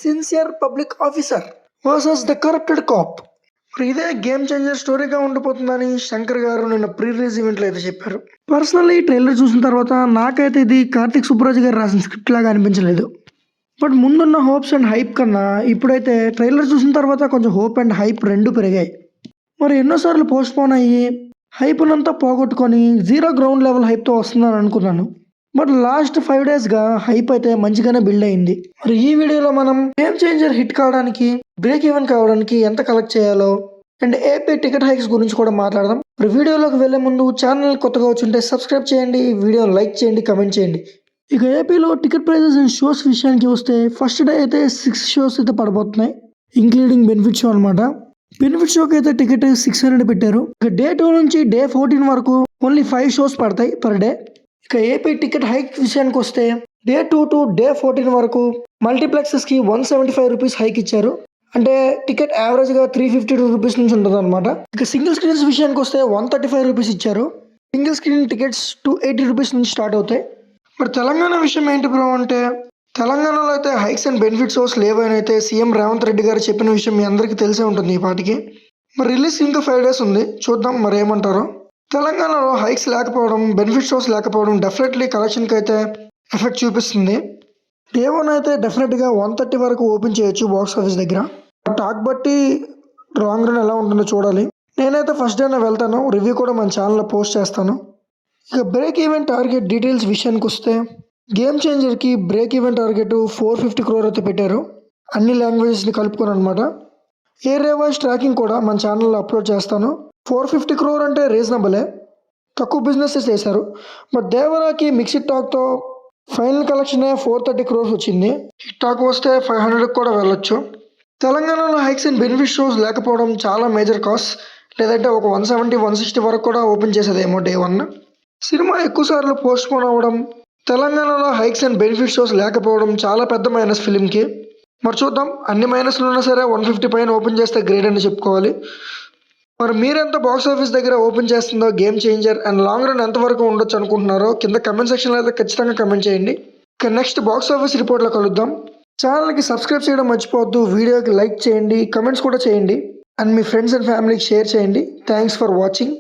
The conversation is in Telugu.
Sincere public officer versus the corrupted cop. మరి ఇదే గేమ్ చేంజర్ స్టోరీగా ఉండిపోతుందని శంకర్ గారు నిన్న ప్రీ రిలీజ్ ఈవెంట్లో అయితే చెప్పారు. పర్సనల్లీ ఈ ట్రైలర్ చూసిన తర్వాత నాకైతే ఇది కార్తిక్ సుబ్బరాజు గారు రాసిన స్క్రిప్ట్ లాగా అనిపించలేదు. బట్ ముందున్న హోప్స్ అండ్ హైప్ కన్నా ఇప్పుడైతే ట్రైలర్ చూసిన తర్వాత కొంచెం హోప్ అండ్ హైప్ రెండు పెరిగాయి. మరి ఎన్నోసార్లు పోస్ట్ పోన్ అయ్యి హైప్నంతా పోగొట్టుకొని జీరో గ్రౌండ్ లెవెల్ హైప్తో వస్తుందని అనుకున్నాను. బట్ లాస్ట్ 5 డేస్గా హైప్ అయితే మంచిగానే బిల్డ్ అయింది. మరి ఈ వీడియోలో మనం గేమ్ చేంజర్ హిట్ కావడానికి, బ్రేక్ ఈవెన్ కావడానికి ఎంత కలెక్ట్ చేయాలో అండ్ ఏపీ టికెట్ హైక్స్ గురించి కూడా మాట్లాడదాం. మరి వీడియోలోకి వెళ్లే ముందు ఛానల్ కొత్తగా వచ్చుంటే సబ్స్క్రైబ్ చేయండి, వీడియో లైక్ చేయండి, కమెంట్ చేయండి. ఇక ఏపీలో టికెట్ ప్రైజెస్ అండ్ షోస్ విషయానికి వస్తే ఫస్ట్ డే అయితే 6 షోస్ అయితే పడబోతున్నాయి, ఇంక్లూడింగ్ బెనిఫిట్ షో అనమాట. బెనిఫిట్ షోకి అయితే టికెట్ 600 పెట్టారు. ఇక డే 2 నుంచి డే 14 వరకు ఓన్లీ 5 షోస్ పడతాయి పర్ డే. ఇక ఏపీ టికెట్ హైక్ విషయానికి వస్తే డే 2 టు డే 14 వరకు మల్టీప్లెక్సెస్కి 175 రూపీస్ హైక్ ఇచ్చారు. అంటే టికెట్ యావరేజ్గా 352 రూపీస్ నుంచి ఉంటుంది అనమాట. ఇక సింగిల్ స్క్రీన్స్ విషయానికి వస్తే 135 రూపీస్ ఇచ్చారు. సింగిల్ స్క్రీన్ టికెట్స్ 280 రూపీస్ నుంచి స్టార్ట్ అవుతాయి. మరి తెలంగాణ విషయం ఏంటి బ్రో అంటే, తెలంగాణలో అయితే హైక్స్ అండ్ బెనిఫిట్ షోస్ లేవని అయితే సీఎం రేవంత్ రెడ్డి గారు చెప్పిన విషయం మీ అందరికీ తెలిసే ఉంటుంది ఈ పాటికి. మరి రిలీజ్ ఇంకా 5 డేస్ ఉంది, చూద్దాం మరి ఏమంటారో. తెలంగాణలో హైక్స్ లేకపోవడం, బెనిఫిట్ షోస్ లేకపోవడం డెఫినెట్లీ కలెక్షన్కి అయితే ఎఫెక్ట్ చూపిస్తుంది. డే 1 అయితే డెఫినెట్గా 130 వరకు ఓపెన్ చేయొచ్చు బాక్స్ ఆఫీస్ దగ్గర. టాక్ బట్టి లాంగ్ రన్ ఎలా ఉంటుందో చూడాలి. నేనైతే ఫస్ట్ డేనే వెళ్తాను, రివ్యూ కూడా మన ఛానల్లో పోస్ట్ చేస్తాను. ఇక బ్రేక్ ఈవెన్ టార్గెట్ డీటెయిల్స్ విషయానికి వస్తే గేమ్ చేంజర్కి బ్రేక్ ఈవెన్ టార్గెట్ 450 crore అయితే పెట్టారు, అన్ని లాంగ్వేజెస్ని కలుపుకొని అనమాట. ఏరియా వైజ్ ట్రాకింగ్ కూడా మన ఛానల్లో అప్లోడ్ చేస్తాను. 450 crore అంటే రీజనబులే, తక్కువ బిజినెసెస్ చేశారు. బట్ దేవరాకి మిక్స్డ్ టాక్తో ఫైనల్ కలెక్షనే 430 crores వచ్చింది. హిట్ టాక్ వస్తే 500 కూడా వెళ్ళొచ్చు. తెలంగాణలో హైక్స్ అండ్ బెనిఫిట్ షోస్ లేకపోవడం చాలా మేజర్ కాస్. లేదంటే ఒక 170-160 వరకు కూడా ఓపెన్ చేసేదేమో డే 1. సినిమా ఎక్కువసార్లు పోస్ట్ పోన్ అవ్వడం, తెలంగాణలో హైక్స్ అండ్ బెనిఫిట్ షోస్ లేకపోవడం చాలా పెద్ద మైనస్ ఫిలింకి. మరి చూద్దాం, అన్ని మైనస్లు ఉన్నా సరే 150 పైన ఓపెన్ చేస్తే గ్రేట్ అని చెప్పుకోవాలి. మరి మీరెంత బాక్స్ ఆఫీస్ దగ్గర ఓపెన్ చేస్తుందో game changer and long run ఎంతవరకు ఉండొచ్చు అనుకుంటున్నారో కింద కమెంట్ సెక్షన్లో అయితే ఖచ్చితంగా కమెంట్ చేయండి. ఇక నెక్స్ట్ బాక్స్ ఆఫీస్ రిపోర్ట్లో కలుద్దాం. ఛానల్కి సబ్స్క్రైబ్ చేయడం మర్చిపోవద్దు, వీడియోకి లైక్ చేయండి, కమెంట్స్ కూడా చేయండి అండ్ మీ ఫ్రెండ్స్ అండ్ ఫ్యామిలీకి షేర్ చేయండి. Thanks for watching.